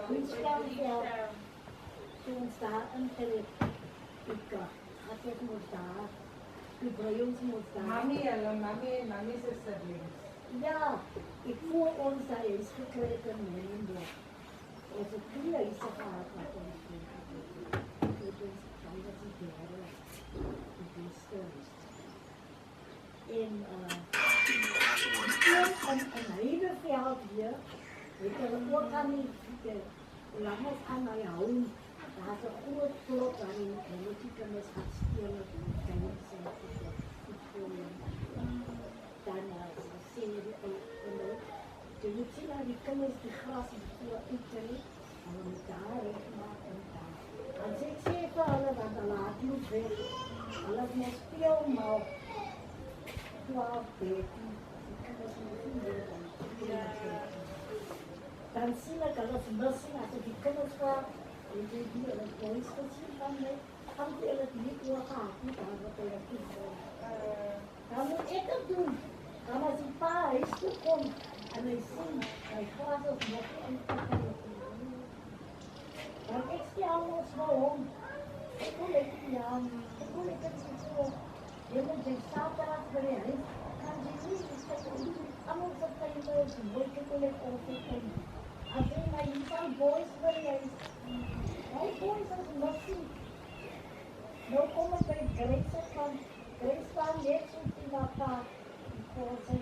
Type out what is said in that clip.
Ons kan wel toen daar een ik had het moet daar, toen bij ons moet daar. Mami is een sibling. Ja, ik voel ons dat is gekregen in de. Als het hier is gehad, wat ons doen. Ik ben van dat ik derde, ik ben sterft. En een hele veld hier, weet je, ook aan die lammers aan mij houden. Daar is een groot plot waarin die kinders gaan stelen en kijken zijn voetballen. Dan zien we toen je ziet dat die kinders die gras voor eten, en we moeten daar rechtmaken en daar. Als ik zeg voor hulle dat de laat moet weg, hulle moet speel maar 12, 13, die kinders moeten meer dan 14. Dan zie ik hulle missen als ik die kinders vraag, weet je die hulle boys gezien van mij, gaan die hulle niet doorgaan, niet aan wat hulle doen. Dan moet ik het doen. Dan als die pa huis toe komt, en hij ziet, hij gaat op nog en dan ik stel ons gewoon. Ik wil het niet aan. Ik wil het niet zo. Je moet je zaterdag brengen. Kan je niet zeggen, allemaal zo kan je wel zien. Moet je wil het overkomen. Als je maar je kan boys brengen. Hij boys als lastig. Nou kom ik bij Grace van. Grace van net zo in dat paar. Voor zijn